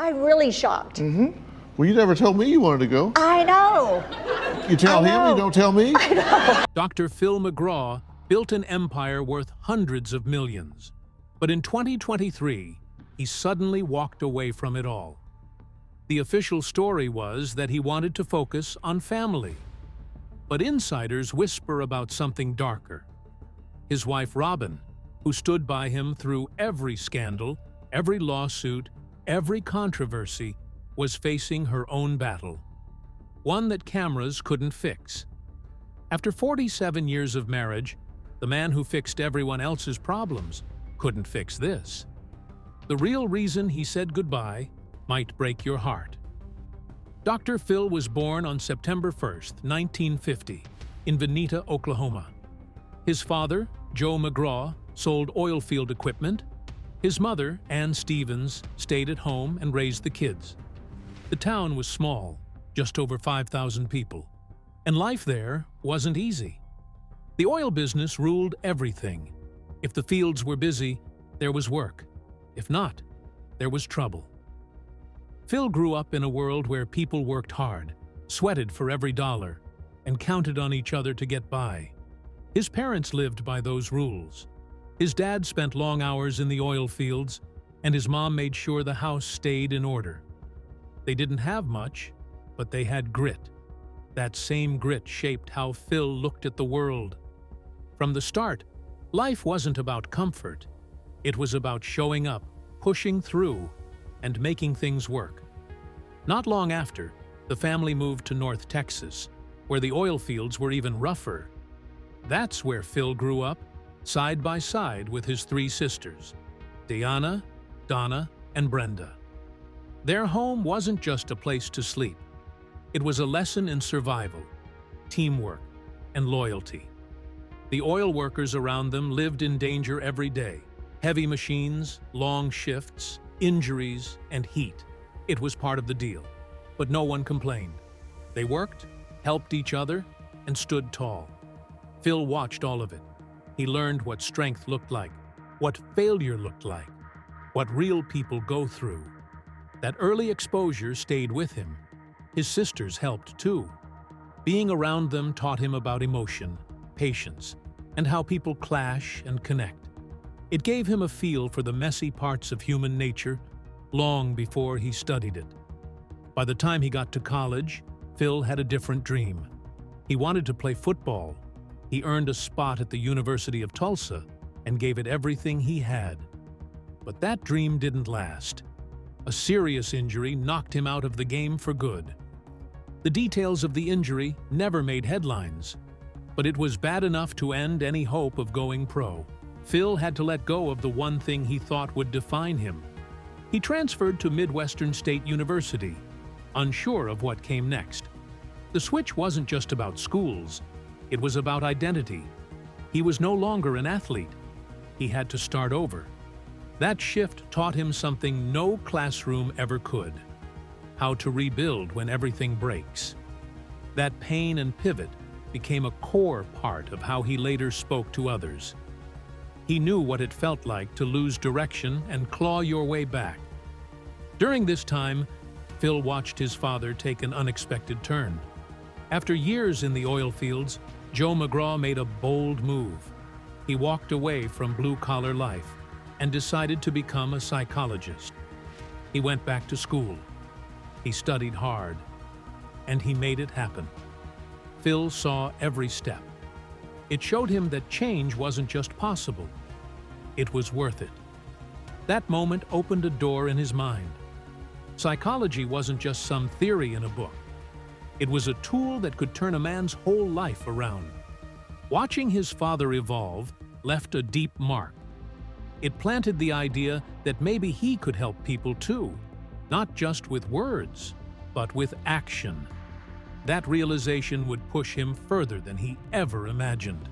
I'm really shocked. Well, you never told me you wanted to go. I know. You tell I him, know. you don't tell me? Dr. Phil McGraw built an empire worth hundreds of millions. But in 2023, he suddenly walked away from it all. The official story was that he wanted to focus on family. But insiders whisper about something darker. His wife Robin, who stood by him through every scandal, every lawsuit, every controversy, was facing her own battle. One that cameras couldn't fix. After 47 years of marriage, the man who fixed everyone else's problems couldn't fix this. The real reason he said goodbye might break your heart. Dr. Phil was born on September 1st, 1950, in Vinita, Oklahoma. His father, Joe McGraw, sold oil field equipment. His mother, Ann Stevens, stayed at home and raised the kids. The town was small, just over 5,000 people, and life there wasn't easy. The oil business ruled everything. If the fields were busy, there was work. If not, there was trouble. Phil grew up in a world where people worked hard, sweated for every dollar, and counted on each other to get by. His parents lived by those rules. His dad spent long hours in the oil fields, and his mom made sure the house stayed in order. They didn't have much, but they had grit. That same grit shaped how Phil looked at the world. From the start, life wasn't about comfort. It was about showing up, pushing through, and making things work. Not long after, the family moved to North Texas, where the oil fields were even rougher. That's where Phil grew up, side by side with his three sisters, Diana, Donna, and Brenda. Their home wasn't just a place to sleep. It was a lesson in survival, teamwork, and loyalty. The oil workers around them lived in danger every day. Heavy machines, long shifts, injuries, and heat. It was part of the deal. But no one complained. They worked, helped each other, and stood tall. Phil watched all of it. He learned what strength looked like, what failure looked like, what real people go through. That early exposure stayed with him. His sisters helped too. Being around them taught him about emotion, patience, and how people clash and connect. It gave him a feel for the messy parts of human nature long before he studied it. By the time he got to college, Phil had a different dream. He wanted to play football. He earned a spot at the University of Tulsa and gave it everything he had. But that dream didn't last. A serious injury knocked him out of the game for good. The details of the injury never made headlines, but it was bad enough to end any hope of going pro. Phil had to let go of the one thing he thought would define him. He transferred to Midwestern State University, unsure of what came next. The switch wasn't just about schools, it was about identity. He was no longer an athlete. He had to start over. That shift taught him something no classroom ever could: how to rebuild when everything breaks. That pain and pivot became a core part of how he later spoke to others. He knew what it felt like to lose direction and claw your way back. During this time, Phil watched his father take an unexpected turn. After years in the oil fields, Joe McGraw made a bold move. He walked away from blue-collar life and decided to become a psychologist. He went back to school. He studied hard, and he made it happen. Phil saw every step. It showed him that change wasn't just possible, it was worth it. That moment opened a door in his mind. Psychology wasn't just some theory in a book. It was a tool that could turn a man's whole life around. Watching his father evolve left a deep mark. It planted the idea that maybe he could help people too, not just with words, but with action. That realization would push him further than he ever imagined.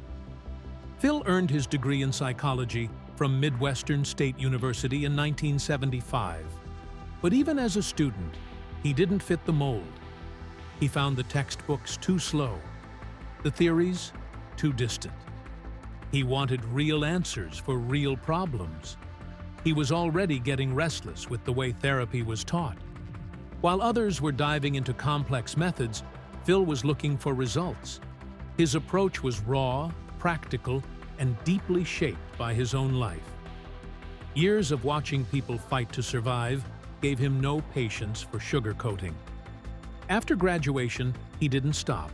Phil earned his degree in psychology from Midwestern State University in 1975. But even as a student, he didn't fit the mold. He found the textbooks too slow, the theories too distant. He wanted real answers for real problems. He was already getting restless with the way therapy was taught. While others were diving into complex methods, Phil was looking for results. His approach was raw, practical, and deeply shaped by his own life. Years of watching people fight to survive gave him no patience for sugarcoating. After graduation, he didn't stop.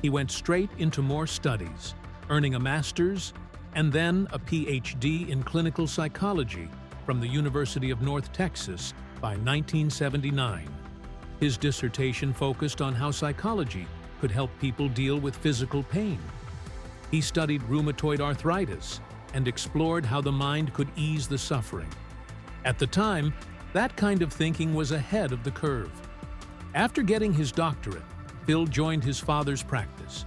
He went straight into more studies, earning a master's and then a PhD in clinical psychology from the University of North Texas by 1979. His dissertation focused on how psychology could help people deal with physical pain. He studied rheumatoid arthritis and explored how the mind could ease the suffering. At the time, that kind of thinking was ahead of the curve. After getting his doctorate, Phil joined his father's practice.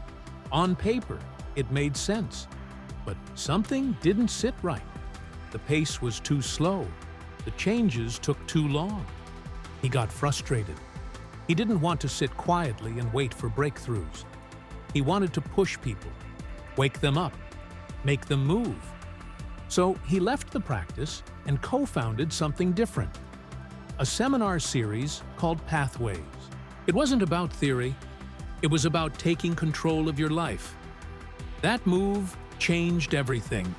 On paper, it made sense, but something didn't sit right. The pace was too slow. The changes took too long. He got frustrated. He didn't want to sit quietly and wait for breakthroughs. He wanted to push people, wake them up, make them move. So he left the practice and co-founded something different, a seminar series called Pathways. It wasn't about theory. It was about taking control of your life. That move changed everything.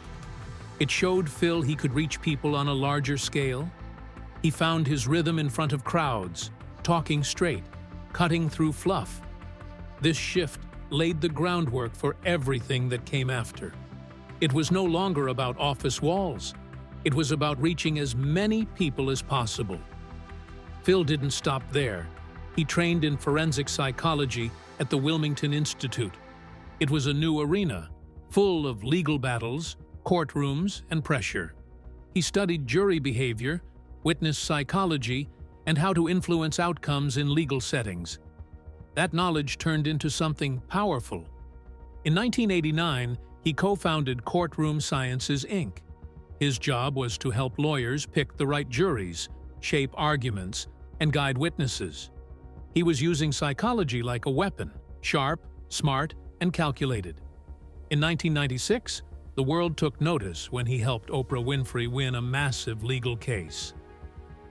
It showed Phil he could reach people on a larger scale. He found his rhythm in front of crowds, talking straight, cutting through fluff. This shift laid the groundwork for everything that came after. It was no longer about office walls. It was about reaching as many people as possible. Phil didn't stop there. He trained in forensic psychology at the Wilmington Institute. It was a new arena, full of legal battles, courtrooms, and pressure. He studied jury behavior, witness psychology, and how to influence outcomes in legal settings. That knowledge turned into something powerful. In 1989, he co-founded Courtroom Sciences, Inc. His job was to help lawyers pick the right juries, shape arguments, and guide witnesses. He was using psychology like a weapon, sharp, smart, and calculated. In 1996, the world took notice when he helped Oprah Winfrey win a massive legal case.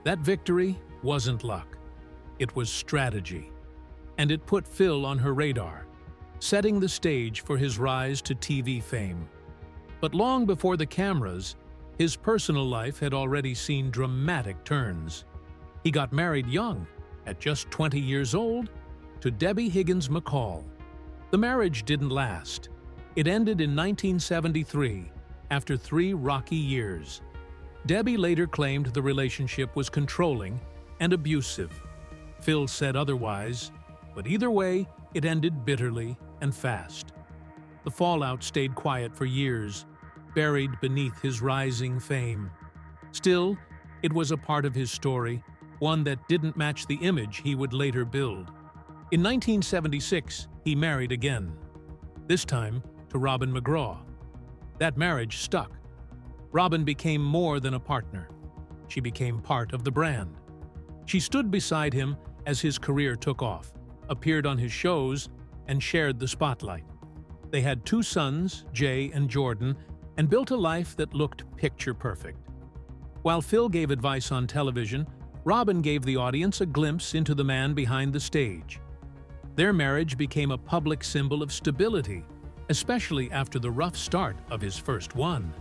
That victory wasn't luck. It was strategy. And it put Phil on her radar, setting the stage for his rise to TV fame. But long before the cameras, his personal life had already seen dramatic turns. He got married young, at just 20 years old, to Debbie Higgins McCall. The marriage didn't last. It ended in 1973, after 3 rocky years. Debbie later claimed the relationship was controlling and abusive. Phil said otherwise, but either way, it ended bitterly and fast. The fallout stayed quiet for years, buried beneath his rising fame. Still, it was a part of his story, one that didn't match the image he would later build. In 1976, he married again, this time to Robin McGraw. That marriage stuck. Robin became more than a partner. She became part of the brand. She stood beside him as his career took off, appeared on his shows, and shared the spotlight. They had 2 sons, Jay and Jordan, and built a life that looked picture perfect. While Phil gave advice on television, Robin gave the audience a glimpse into the man behind the stage. Their marriage became a public symbol of stability, especially after the rough start of his first one.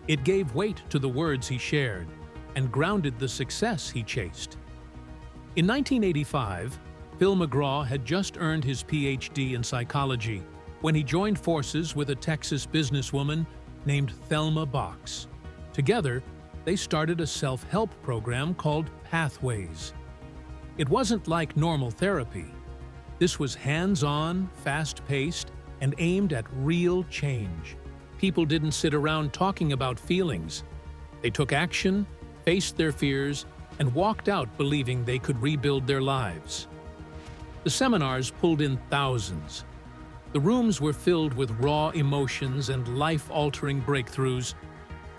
It gave weight to the words he shared and grounded the success he chased. In 1985, Phil McGraw had just earned his PhD in psychology when he joined forces with a Texas businesswoman named Thelma Box. Together, they started a self-help program called Pathways. It wasn't like normal therapy. This was hands-on, fast-paced, and aimed at real change. People didn't sit around talking about feelings. They took action, faced their fears, and walked out believing they could rebuild their lives. The seminars pulled in thousands. The rooms were filled with raw emotions and life-altering breakthroughs.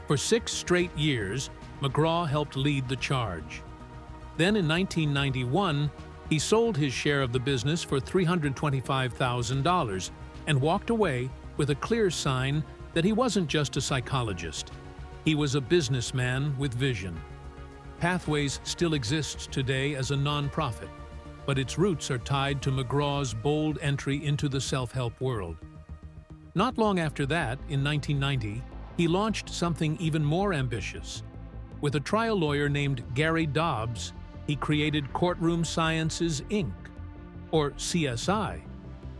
For 6 straight years, McGraw helped lead the charge. Then in 1991, he sold his share of the business for $325,000 and walked away with a clear sign that he wasn't just a psychologist. He was a businessman with vision. Pathways still exists today as a non-profit, but its roots are tied to McGraw's bold entry into the self-help world. Not long after that, in 1990, he launched something even more ambitious. With a trial lawyer named Gary Dobbs, he created Courtroom Sciences, Inc., or CSI.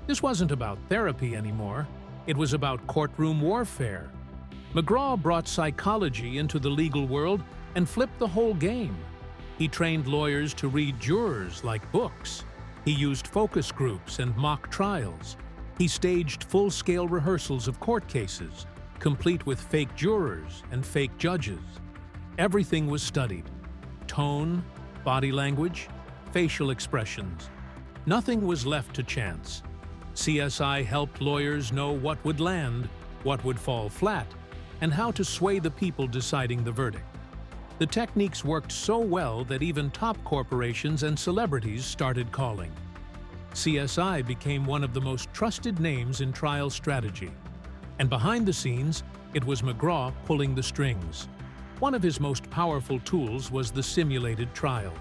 This wasn't about therapy anymore. It was about courtroom warfare. McGraw brought psychology into the legal world and flipped the whole game. He trained lawyers to read jurors like books. He used focus groups and mock trials. He staged full-scale rehearsals of court cases, complete with fake jurors and fake judges. Everything was studied: tone, body language, facial expressions. Nothing was left to chance. CSI helped lawyers know what would land, what would fall flat, and how to sway the people deciding the verdict. The techniques worked so well that even top corporations and celebrities started calling. CSI became one of the most trusted names in trial strategy. And behind the scenes, it was McGraw pulling the strings. One of his most powerful tools was the simulated trial.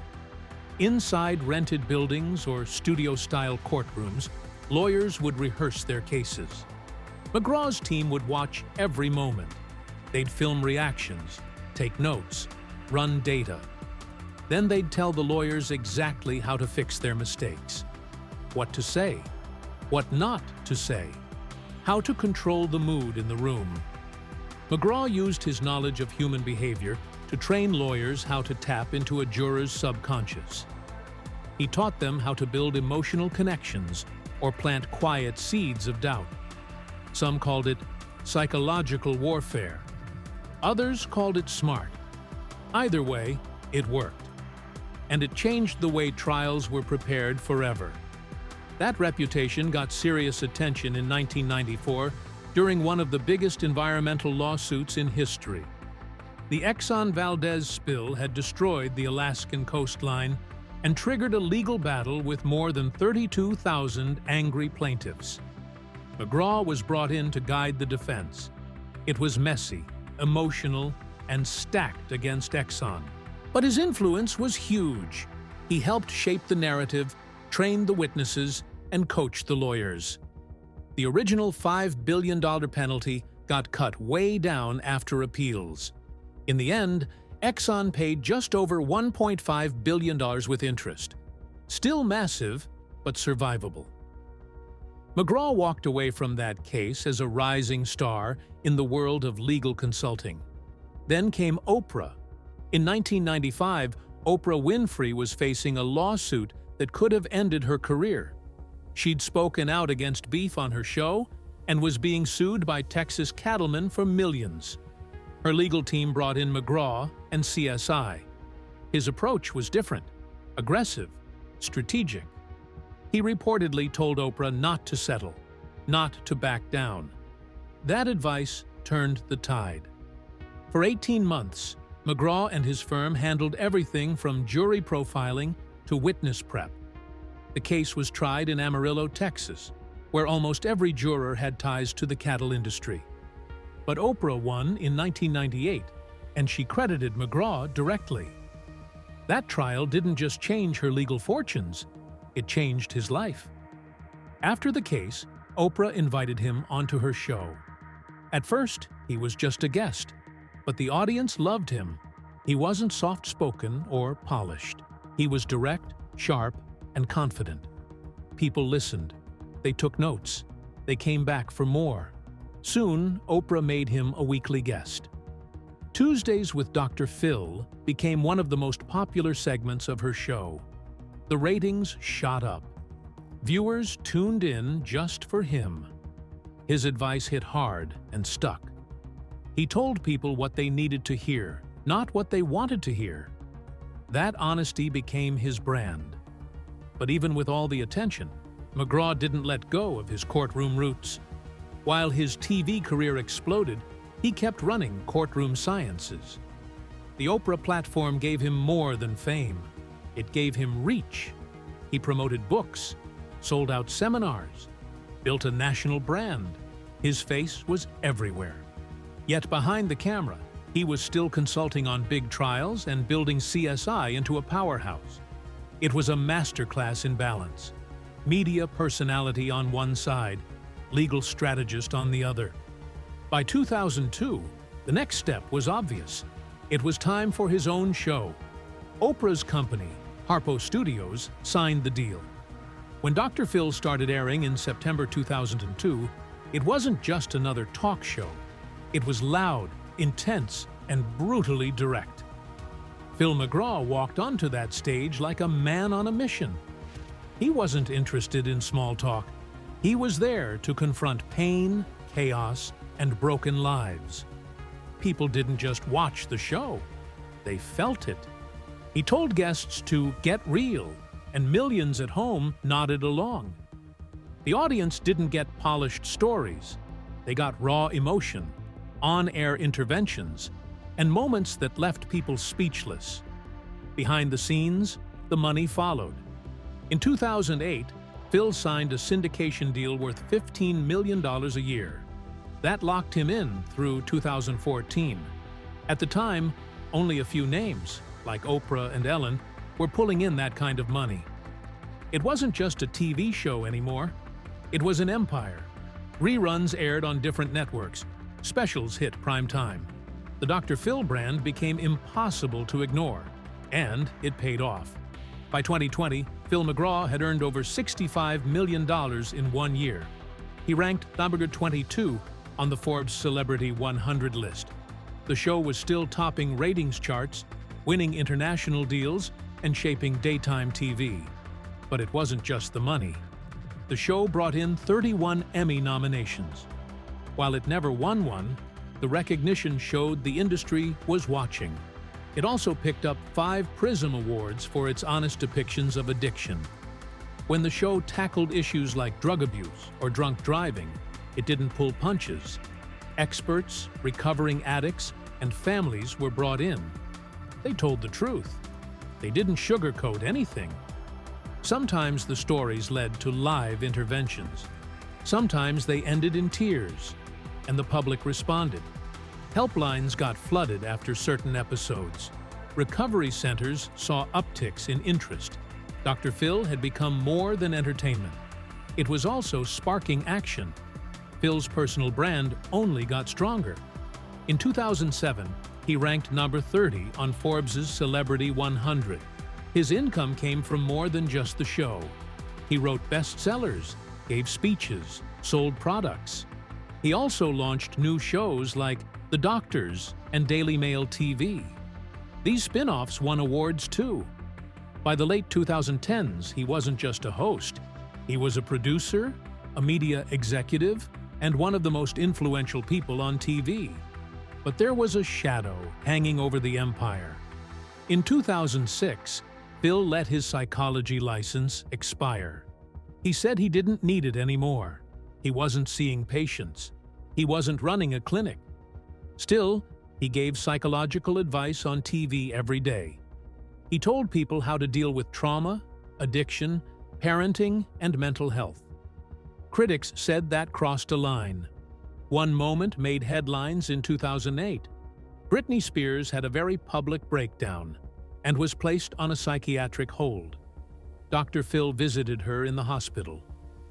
Inside rented buildings or studio-style courtrooms, lawyers would rehearse their cases. McGraw's team would watch every moment. They'd film reactions, take notes, run data. Then they'd tell the lawyers exactly how to fix their mistakes, what to say, what not to say, how to control the mood in the room. McGraw used his knowledge of human behavior to train lawyers how to tap into a juror's subconscious. He taught them how to build emotional connections or plant quiet seeds of doubt. Some called it psychological warfare. Others called it smart. Either way, it worked. And it changed the way trials were prepared forever. That reputation got serious attention in 1994 during one of the biggest environmental lawsuits in history. The Exxon Valdez spill had destroyed the Alaskan coastline and triggered a legal battle with more than 32,000 angry plaintiffs. McGraw was brought in to guide the defense. It was messy, emotional, and stacked against Exxon. But his influence was huge. He helped shape the narrative, trained the witnesses, and coached the lawyers. The original $5 billion penalty got cut way down after appeals. In the end, Exxon paid just over $1.5 billion with interest. Still massive, but survivable. McGraw walked away from that case as a rising star in the world of legal consulting. Then came Oprah. In 1995, Oprah Winfrey was facing a lawsuit that could have ended her career. She'd spoken out against beef on her show and was being sued by Texas cattlemen for millions. Her legal team brought in McGraw and CSI. His approach was different, aggressive, strategic. He reportedly told Oprah not to settle, not to back down. That advice turned the tide. For 18 months, McGraw and his firm handled everything from jury profiling to witness prep. The case was tried in Amarillo, Texas, where almost every juror had ties to the cattle industry. But Oprah won in 1998, and she credited McGraw directly. That trial didn't just change her legal fortunes, it changed his life. After the case, Oprah invited him onto her show. At first, he was just a guest, but the audience loved him. He wasn't soft-spoken or polished. He was direct, sharp, and confident. People listened. They took notes. They came back for more. Soon, Oprah made him a weekly guest. Tuesdays with Dr. Phil became one of the most popular segments of her show. The ratings shot up. Viewers tuned in just for him. His advice hit hard and stuck. He told people what they needed to hear, not what they wanted to hear. That honesty became his brand. But even with all the attention, McGraw didn't let go of his courtroom roots. While his TV career exploded, he kept running Courtroom Sciences. The Oprah platform gave him more than fame. It gave him reach. He promoted books, sold out seminars, built a national brand. His face was everywhere. Yet behind the camera, He was still consulting on big trials and building CSI into a powerhouse. It was a masterclass in balance. Media personality on one side, legal strategist on the other. By 2002, the next step was obvious. It was time for his own show. Oprah's company, Harpo Studios, signed the deal. When Dr. Phil started airing in September 2002, it wasn't just another talk show. It was loud, intense, and brutally direct. Phil McGraw walked onto that stage like a man on a mission. He wasn't interested in small talk. He was there to confront pain, chaos, and broken lives. People didn't just watch the show, they felt it. He told guests to get real, and millions at home nodded along. The audience didn't get polished stories. They got raw emotion, on-air interventions, and moments that left people speechless. Behind the scenes, the money followed. In 2008, Phil signed a syndication deal worth $15 million a year. That locked him in through 2014. At the time, only a few names, like Oprah and Ellen, were pulling in that kind of money. It wasn't just a TV show anymore. It was an empire. Reruns aired on different networks. Specials hit prime time. The Dr. Phil brand became impossible to ignore, and it paid off. By 2020, Phil McGraw had earned over $65 million in 1 year. He ranked number 22 on the Forbes Celebrity 100 list. The show was still topping ratings charts, winning international deals, and shaping daytime TV. But it wasn't just the money. The show brought in 31 Emmy nominations. While it never won one, the recognition showed the industry was watching. It also picked up 5 Prism Awards for its honest depictions of addiction. When the show tackled issues like drug abuse or drunk driving, it didn't pull punches. Experts, recovering addicts, and families were brought in. They told the truth. They didn't sugarcoat anything. Sometimes the stories led to live interventions. Sometimes they ended in tears, and the public responded. Helplines got flooded after certain episodes. Recovery centers saw upticks in interest. Dr. Phil had become more than entertainment. It was also sparking action. Phil's personal brand only got stronger. In 2007, he ranked number 30 on Forbes' Celebrity 100. His income came from more than just the show. He wrote bestsellers, gave speeches, sold products. He also launched new shows like The Doctors and Daily Mail TV. These spin-offs won awards too. By the late 2010s, he wasn't just a host. He was a producer, a media executive, and one of the most influential people on TV. But there was a shadow hanging over the empire. In 2006, Phil let his psychology license expire. He said he didn't need it anymore. He wasn't seeing patients. He wasn't running a clinic. Still, he gave psychological advice on TV every day. He told people how to deal with trauma, addiction, parenting, and mental health. Critics said that crossed a line. One moment made headlines in 2008. Britney Spears had a very public breakdown and was placed on a psychiatric hold. Dr. Phil visited her in the hospital.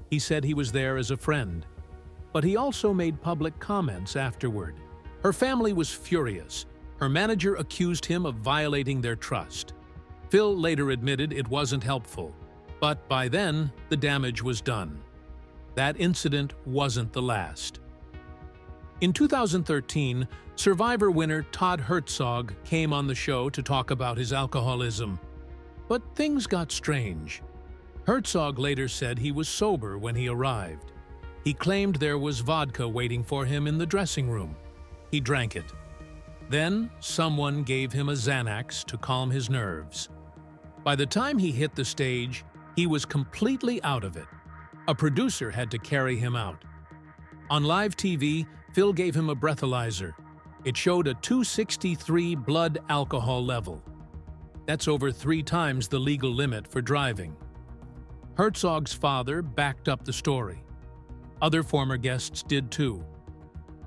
He said he was there as a friend, but he also made public comments afterward. Her family was furious. Her manager accused him of violating their trust. Phil later admitted it wasn't helpful, but by then, the damage was done. That incident wasn't the last. In 2013, Survivor winner Todd Herzog came on the show to talk about his alcoholism. But things got strange. Herzog later said he was sober when he arrived. He claimed there was vodka waiting for him in the dressing room. He drank it. Then, someone gave him a Xanax to calm his nerves. By the time he hit the stage, he was completely out of it. A producer had to carry him out. On live TV, Phil gave him a breathalyzer. It showed a 263 blood alcohol level. That's over 3 times the legal limit for driving. Herzog's father backed up the story. Other former guests did too.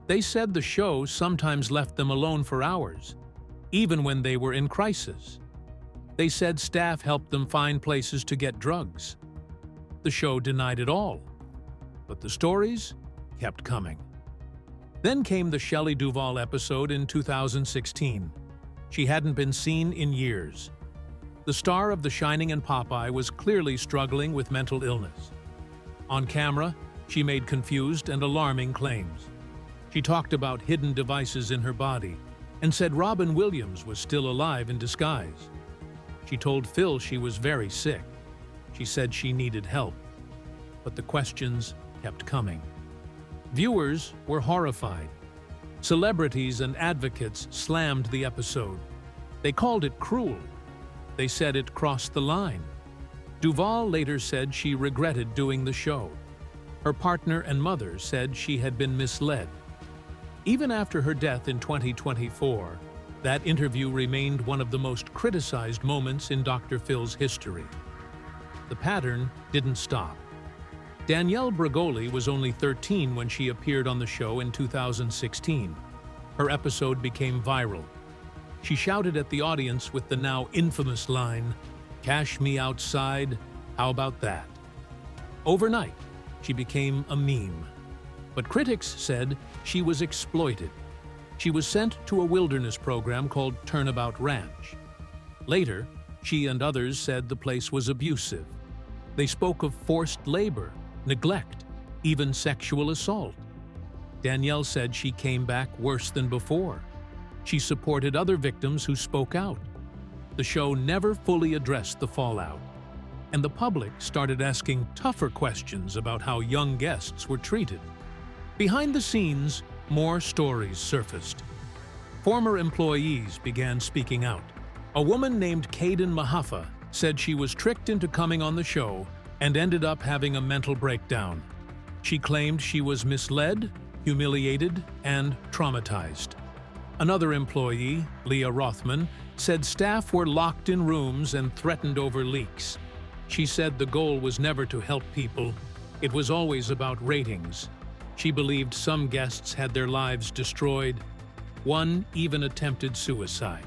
They said the show sometimes left them alone for hours, even when they were in crisis. They said staff helped them find places to get drugs. The show denied it all, but the stories kept coming. Then came the Shelley Duvall episode in 2016. She hadn't been seen in years. The star of The Shining and Popeye was clearly struggling with mental illness. On camera, she made confused and alarming claims. She talked about hidden devices in her body and said Robin Williams was still alive in disguise. She told Phil she was very sick. She said she needed help. But the questions kept coming. Viewers were horrified. Celebrities and advocates slammed the episode. They called it cruel. They said it crossed the line. Duvall later said she regretted doing the show. Her partner and mother said she had been misled. Even after her death in 2024, that interview remained one of the most criticized moments in Dr. Phil's history. The pattern didn't stop. Danielle Bregoli was only 13 when she appeared on the show in 2016. Her episode became viral. She shouted at the audience with the now infamous line, "Cash me outside, how about that?" Overnight, she became a meme. But critics said she was exploited. She was sent to a wilderness program called Turnabout Ranch. Later, she and others said the place was abusive. They spoke of forced labor, neglect, even sexual assault. Danielle said she came back worse than before. She supported other victims who spoke out. The show never fully addressed the fallout, and the public started asking tougher questions about how young guests were treated. Behind the scenes, more stories surfaced. Former employees began speaking out. A woman named Kaden Mahafa said she was tricked into coming on the show and ended up having a mental breakdown. She claimed she was misled, humiliated, and traumatized. Another employee, Leah Rothman, said staff were locked in rooms and threatened over leaks. She said the goal was never to help people. It was always about ratings. She believed some guests had their lives destroyed. One even attempted suicide.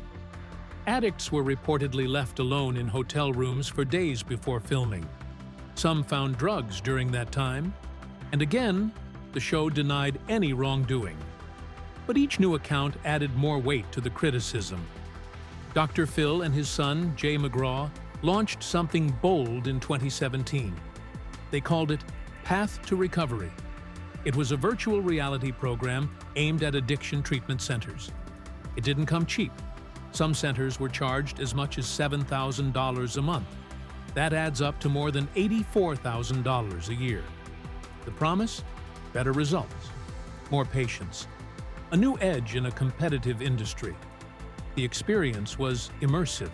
Addicts were reportedly left alone in hotel rooms for days before filming. Some found drugs during that time. And again, the show denied any wrongdoing. But each new account added more weight to the criticism. Dr. Phil and his son, Jay McGraw, launched something bold in 2017. They called it Path to Recovery. It was a virtual reality program aimed at addiction treatment centers. It didn't come cheap. Some centers were charged as much as $7,000 a month. That adds up to more than $84,000 a year. The promise? Better results, more patients, a new edge in a competitive industry. The experience was immersive.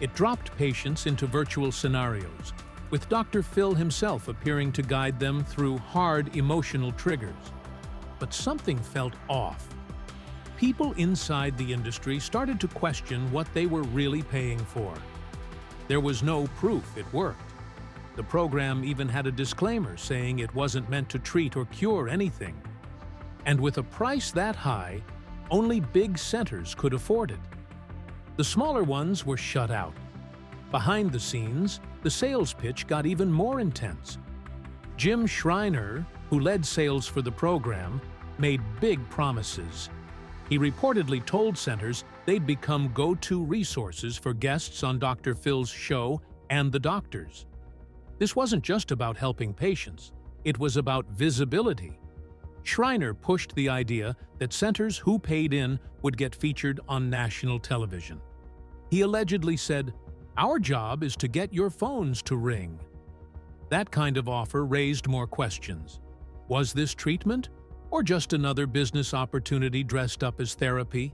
It dropped patients into virtual scenarios, with Dr. Phil himself appearing to guide them through hard emotional triggers. But something felt off. People inside the industry started to question what they were really paying for. There was no proof it worked. The program even had a disclaimer saying it wasn't meant to treat or cure anything. And with a price that high, only big centers could afford it. The smaller ones were shut out. Behind the scenes, the sales pitch got even more intense. Jim Schreiner, who led sales for the program, made big promises. He reportedly told centers they'd become go-to resources for guests on Dr. Phil's show and the doctors. This wasn't just about helping patients, it was about visibility. Schreiner pushed the idea that centers who paid in would get featured on national television. He allegedly said, "Our job is to get your phones to ring." That kind of offer raised more questions. Was this treatment, or just another business opportunity dressed up as therapy?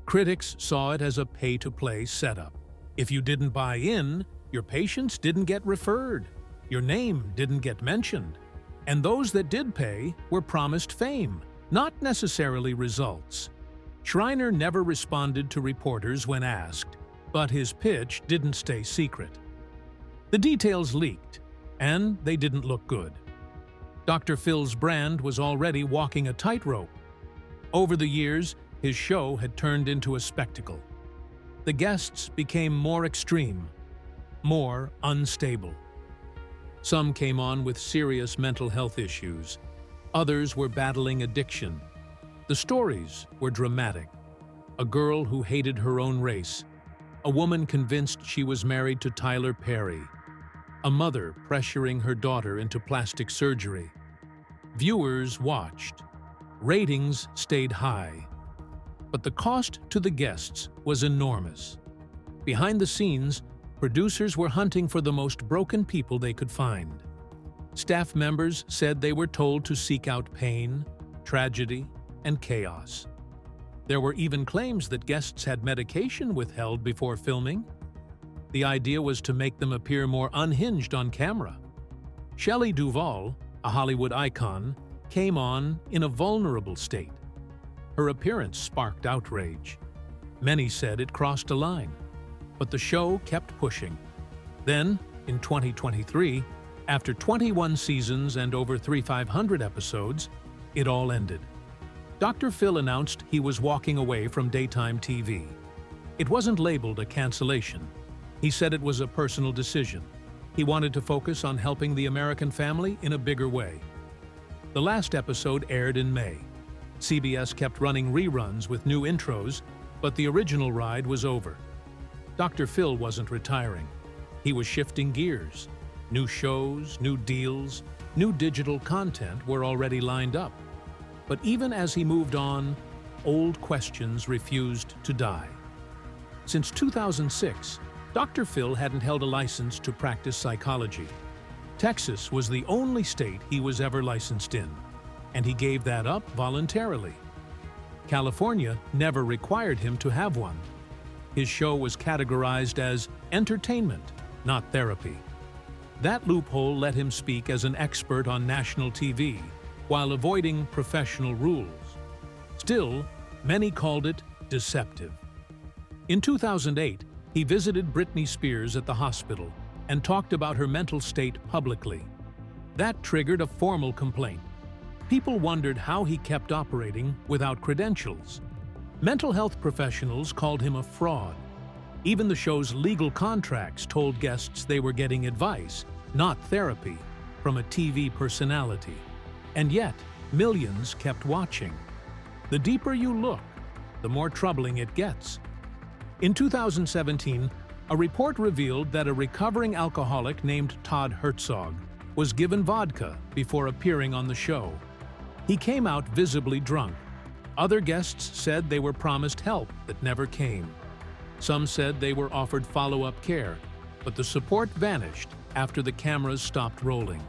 Critics saw it as a pay-to-play setup. If you didn't buy in, your patients didn't get referred, your name didn't get mentioned. And those that did pay were promised fame, not necessarily results. Schreiner never responded to reporters when asked, but his pitch didn't stay secret. The details leaked, and they didn't look good. Dr. Phil's brand was already walking a tightrope. Over the years, his show had turned into a spectacle. The guests became more extreme, more unstable. Some came on with serious mental health issues. Others were battling addiction. The stories were dramatic. A girl who hated her own race. A woman convinced she was married to Tyler Perry. A mother pressuring her daughter into plastic surgery. Viewers watched. Ratings stayed high. But the cost to the guests was enormous. Behind the scenes, producers were hunting for the most broken people they could find. Staff members said they were told to seek out pain, tragedy, and chaos. There were even claims that guests had medication withheld before filming. The idea was to make them appear more unhinged on camera. Shelley Duvall, a Hollywood icon, came on in a vulnerable state. Her appearance sparked outrage. Many said it crossed a line. But the show kept pushing. Then, in 2023, after 21 seasons and over 3,500 episodes, it all ended. Dr. Phil announced he was walking away from daytime TV. It wasn't labeled a cancellation. He said it was a personal decision. He wanted to focus on helping the American family in a bigger way. The last episode aired in May. CBS kept running reruns with new intros, but the original ride was over. Dr. Phil wasn't retiring. He was shifting gears. New shows, new deals, new digital content were already lined up. But even as he moved on, old questions refused to die. Since 2006, Dr. Phil hadn't held a license to practice psychology. Texas was the only state he was ever licensed in, and he gave that up voluntarily. California never required him to have one. His show was categorized as entertainment, not therapy. That loophole let him speak as an expert on national TV, while avoiding professional rules. Still, many called it deceptive. In 2008, he visited Britney Spears at the hospital and talked about her mental state publicly. That triggered a formal complaint. People wondered how he kept operating without credentials. Mental health professionals called him a fraud. Even the show's legal contracts told guests they were getting advice, not therapy, from a TV personality. And yet, millions kept watching. The deeper you look, the more troubling it gets. In 2017, a report revealed that a recovering alcoholic named Todd Herzog was given vodka before appearing on the show. He came out visibly drunk. Other guests said they were promised help that never came. Some said they were offered follow-up care, but the support vanished after the cameras stopped rolling.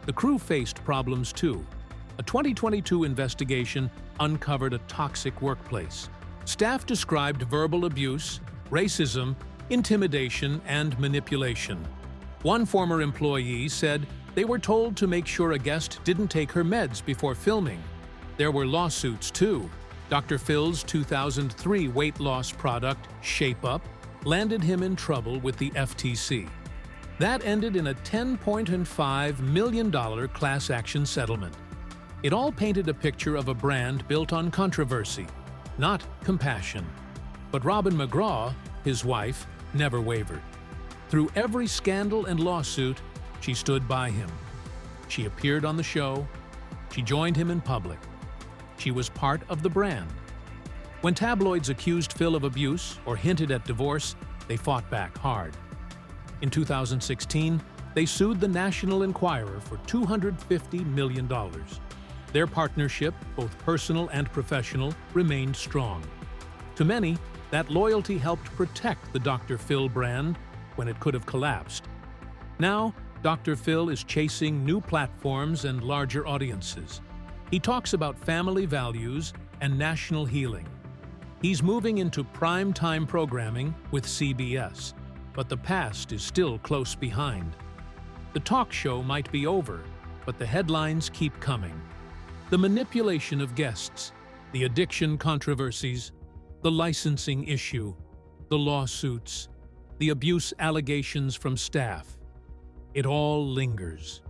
The crew faced problems too. A 2022 investigation uncovered a toxic workplace. Staff described verbal abuse, racism, intimidation, and manipulation. One former employee said they were told to make sure a guest didn't take her meds before filming. There were lawsuits too. Dr. Phil's 2003 weight loss product, Shape Up, landed him in trouble with the FTC. That ended in a $10.5 million class action settlement. It all painted a picture of a brand built on controversy, not compassion. But Robin McGraw, his wife, never wavered. Through every scandal and lawsuit, she stood by him. She appeared on the show. She joined him in public. She was part of the brand. When tabloids accused Phil of abuse or hinted at divorce, they fought back hard. In 2016, they sued the National Enquirer for $250 million. Their partnership, both personal and professional, remained strong. To many, that loyalty helped protect the Dr. Phil brand when it could have collapsed. Now, Dr. Phil is chasing new platforms and larger audiences. He talks about family values and national healing. He's moving into prime-time programming with CBS, but the past is still close behind. The talk show might be over, but the headlines keep coming. The manipulation of guests, the addiction controversies, the licensing issue, the lawsuits, the abuse allegations from staff. It all lingers.